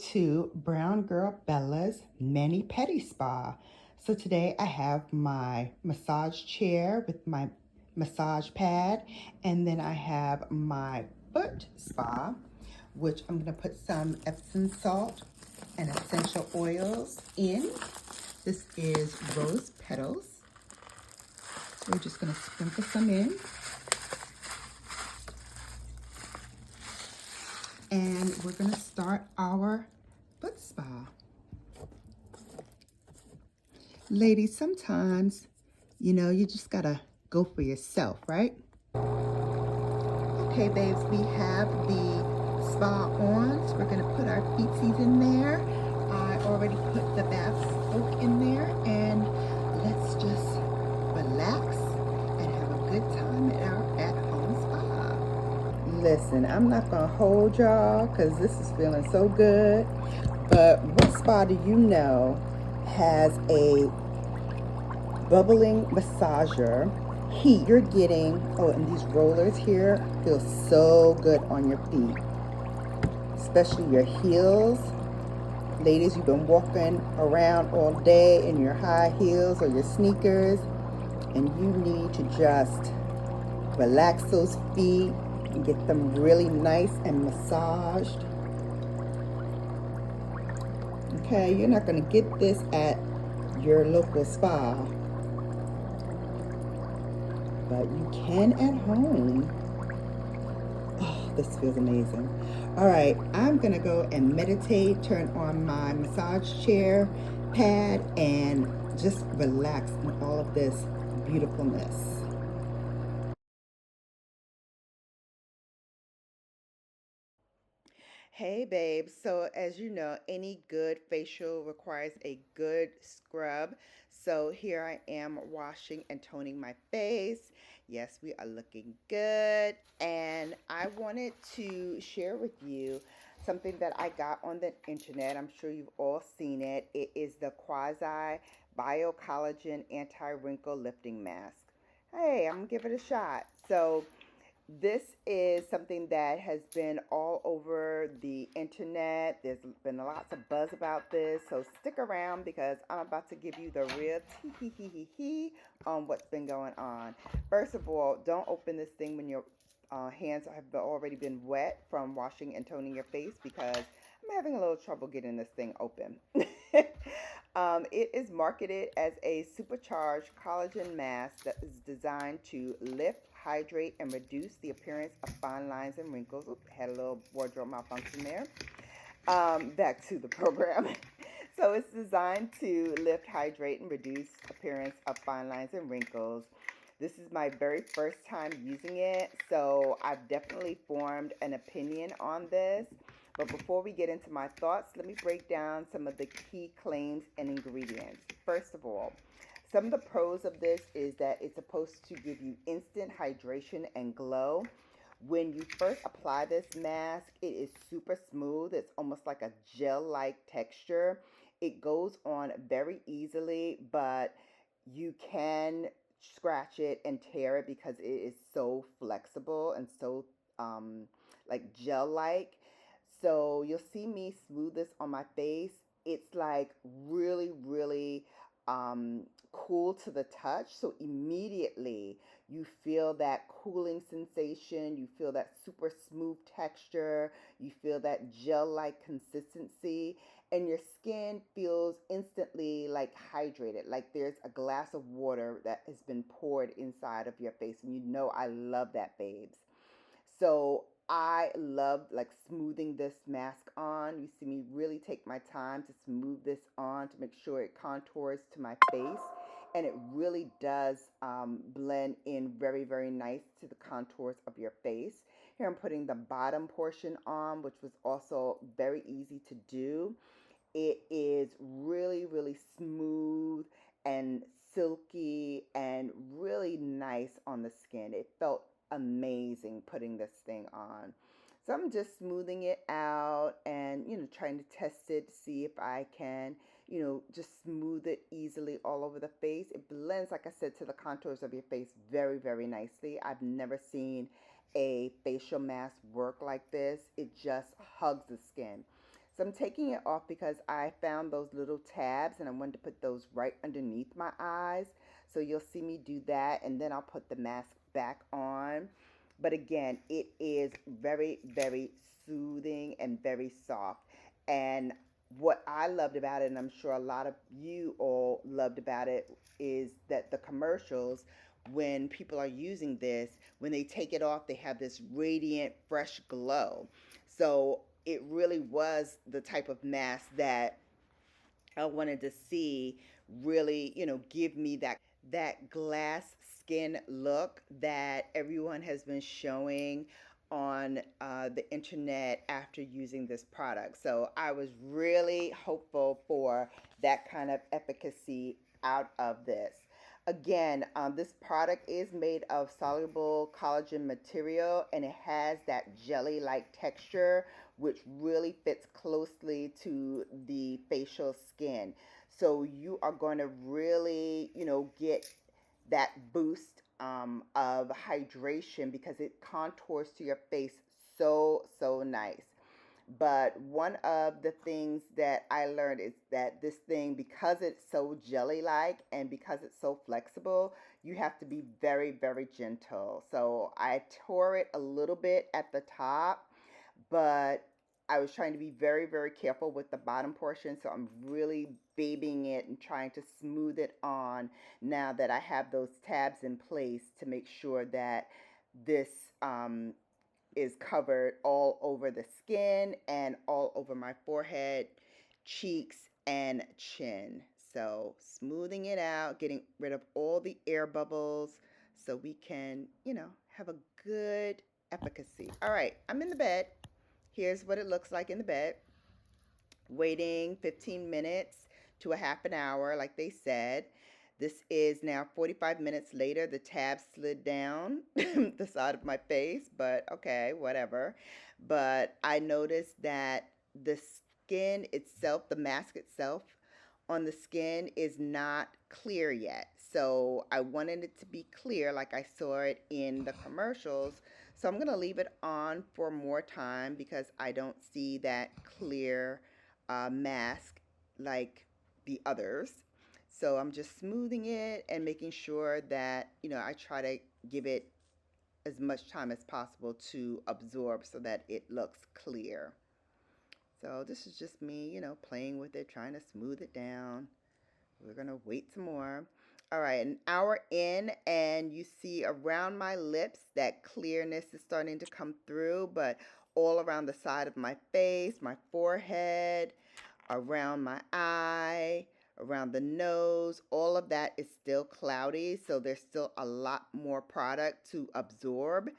to Brown Girl Bella's Mani Pedi Spa. So today I have my massage chair with my massage pad, and then I have my foot spa, which I'm going to put some Epsom salt and essential oils in. This is rose petals. So we're just going to sprinkle some in. And we're going to start our foot spa. Ladies, sometimes, you just got to go for yourself, right? Okay, babes, we have the spa on. So we're going to put our feetsies in there. I already put the bath soak in there. And let's just relax and have a good time at our at-home spa. Listen, I'm not going to hold y'all because this is feeling so good. But what spa do you know has a bubbling massager heat? You're getting, and these rollers here feel so good on your feet, especially your heels. Ladies, you've been walking around all day in your high heels or your sneakers, and you need to just relax those feet and get them really nice and massaged. Okay, you're not going to get this at your local spa, but you can at home. Oh, this feels amazing. All right, I'm going to go and meditate, turn on my massage chair pad, and just relax in all of this beautifulness. Hey babes, so as you know, any good facial requires a good scrub. So here I am washing and toning my face. Yes, we are looking good. And I wanted to share with you something that I got on the internet. I'm sure you've all seen it. It is the Quasi Biocollagen Anti-Wrinkle Lifting Mask. Hey, I'm gonna give it a shot. So this is something that has been all over the internet. There's been lots of buzz about this, so stick around because I'm about to give you the real tea on what's been going on. First of all, don't open this thing when your hands have already been wet from washing and toning your face, because I'm having a little trouble getting this thing open. It is marketed as a supercharged collagen mask that is designed to lift, hydrate, and reduce the appearance of fine lines and wrinkles. Oops, had a little wardrobe malfunction there. Back to the program. So it's designed to lift, hydrate, and reduce appearance of fine lines and wrinkles. This is my very first time using it, so I've definitely formed an opinion on this. But before we get into my thoughts, let me break down some of the key claims and ingredients. First of all, some of the pros of this is that it's supposed to give you instant hydration and glow. When you first apply this mask, it is super smooth. It's almost like a gel-like texture. It goes on very easily, but you can scratch it and tear it because it is so flexible and so like gel-like. So you'll see me smooth this on my face. It's like really, really cool to the touch. So immediately you feel that cooling sensation. You feel that super smooth texture. You feel that gel-like consistency. And your skin feels instantly like hydrated, like there's a glass of water that has been poured inside of your face. And you know I love that, babes. So I love like smoothing this mask on. You see me really take my time to smooth this on to make sure it contours to my face. And it really does blend in very, very nice to the contours of your face. Here I'm putting the bottom portion on, which was also very easy to do. It is really, really smooth and silky and really nice on the skin. It felt amazing putting this thing on. So I'm just smoothing it out and, trying to test it to see if I can, just smooth it easily all over the face. It blends, like I said, to the contours of your face very, very nicely. I've never seen a facial mask work like this. It just hugs the skin. So I'm taking it off because I found those little tabs and I wanted to put those right underneath my eyes. So you'll see me do that, and then I'll put the mask back on. But again, it is very, very soothing and very soft. And what I loved about it, and I'm sure a lot of you all loved about it, is that the commercials, when people are using this, when they take it off, they have this radiant, fresh glow. So it really was the type of mask that I wanted to see really, give me that glass skin look that everyone has been showing on the internet after using this product. So I was really hopeful for that kind of efficacy out of this. Again, this product is made of soluble collagen material and it has that jelly like texture, which really fits closely to the facial skin. So you are going to really, get that boost of hydration because it contours to your face so, so nice. But one of the things that I learned is that this thing, because it's so jelly like and because it's so flexible, you have to be very, very gentle. So I tore it a little bit at the top, but I was trying to be very, very careful with the bottom portion. So I'm really babying it and trying to smooth it on now that I have those tabs in place to make sure that this is covered all over the skin and all over my forehead, cheeks, and chin. So smoothing it out, getting rid of all the air bubbles so we can, have a good efficacy. All right, I'm in the bed. Here's what it looks like in the bed. Waiting 15 minutes to a half an hour, like they said. This is now 45 minutes later. The tab slid down the side of my face, but okay, whatever. But I noticed that the skin itself, the mask itself on the skin is not clear yet. So I wanted it to be clear like I saw it in the commercials. So I'm going to leave it on for more time because I don't see that clear mask like the others. So I'm just smoothing it and making sure that, I try to give it as much time as possible to absorb so that it looks clear. So this is just me, playing with it, trying to smooth it down. We're going to wait some more. All right, an hour in, and you see around my lips that clearness is starting to come through, but all around the side of my face, my forehead, around my eye, around the nose, all of that is still cloudy. So there's still a lot more product to absorb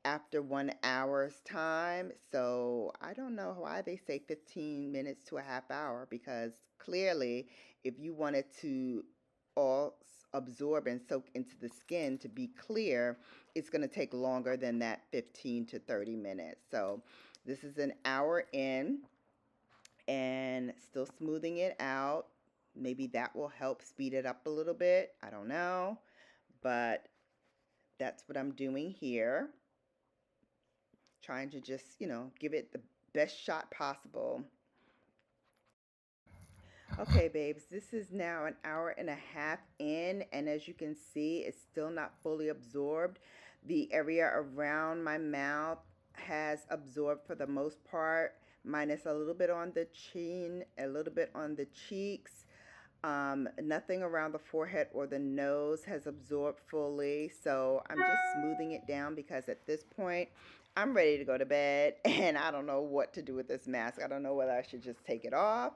after 1 hour's time. So I don't know why they say 15 minutes to a half hour because clearly if you wanted to all absorb and soak into the skin to be clear, it's going to take longer than that 15 to 30 minutes. So this is an hour in and still smoothing it out. Maybe that will help speed it up a little bit. I don't know, but that's what I'm doing here. Trying to just, give it the best shot possible. Okay, babes, this is now an hour and a half in, and as you can see, it's still not fully absorbed. The area around my mouth has absorbed for the most part, minus a little bit on the chin, a little bit on the cheeks. Nothing around the forehead or the nose has absorbed fully, so I'm just smoothing it down because at this point, I'm ready to go to bed, and I don't know what to do with this mask. I don't know whether I should just take it off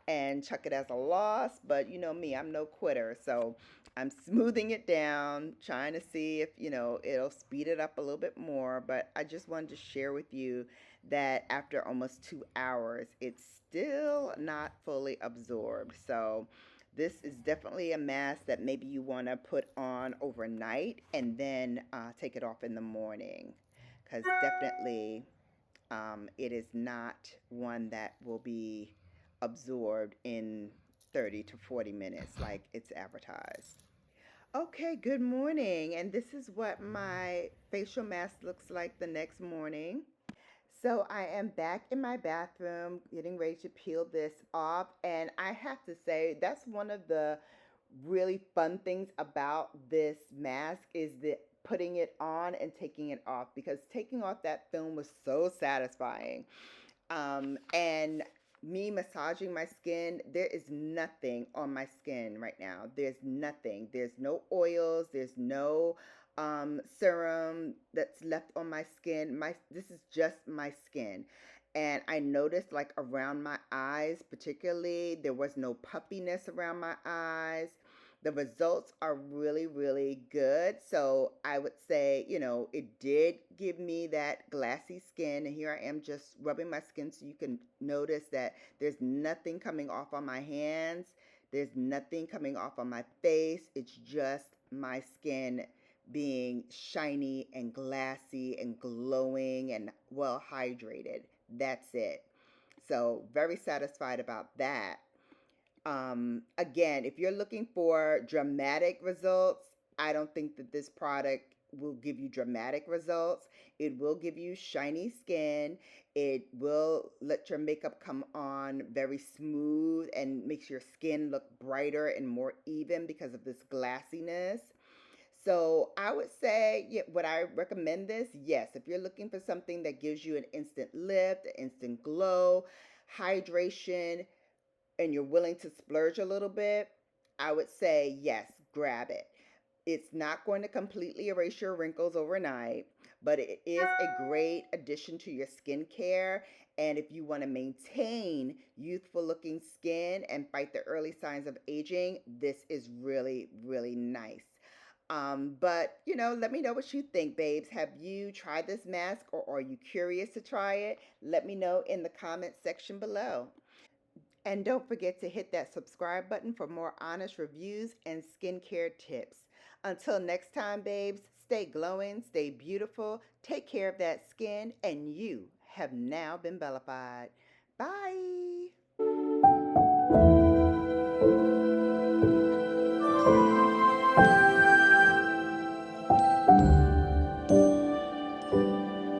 and chuck it as a loss, but you know me, I'm no quitter. So I'm smoothing it down, trying to see if, it'll speed it up a little bit more. But I just wanted to share with you that after almost 2 hours, it's still not fully absorbed. So this is definitely a mask that maybe you want to put on overnight and then take it off in the morning. Because definitely it is not one that will be absorbed in 30 to 40 minutes like it's advertised. Okay, good morning. And this is what my facial mask looks like the next morning. So I am back in my bathroom getting ready to peel this off. And I have to say, that's one of the really fun things about this mask is the putting it on and taking it off, because taking off that film was so satisfying. And me massaging my skin, there is nothing on my skin right now. There's nothing. There's no oils. There's no serum that's left on my skin. This is just my skin. And I noticed, like, around my eyes, particularly, there was no puffiness around my eyes. The results are really, really good. So I would say, it did give me that glassy skin. And here I am just rubbing my skin so you can notice that there's nothing coming off on my hands. There's nothing coming off on my face. It's just my skin being shiny and glassy and glowing and well hydrated. That's it. So, very satisfied about that. Again, if you're looking for dramatic results, I don't think that this product will give you dramatic results. It will give you shiny skin. It will let your makeup come on very smooth and makes your skin look brighter and more even because of this glassiness. So I would say, yeah, would I recommend this? Yes. If you're looking for something that gives you an instant lift, an instant glow, hydration, and you're willing to splurge a little bit, I would say yes, grab it. It's not going to completely erase your wrinkles overnight, but it is a great addition to your skincare. And if you want to maintain youthful looking skin and fight the early signs of aging, this is really, really nice. But let me know what you think, babes. Have you tried this mask, or are you curious to try it? Let me know in the comment section below. And don't forget to hit that subscribe button for more honest reviews and skincare tips. Until next time, babes, stay glowing, stay beautiful, take care of that skin, and you have now been bellafied. Bye.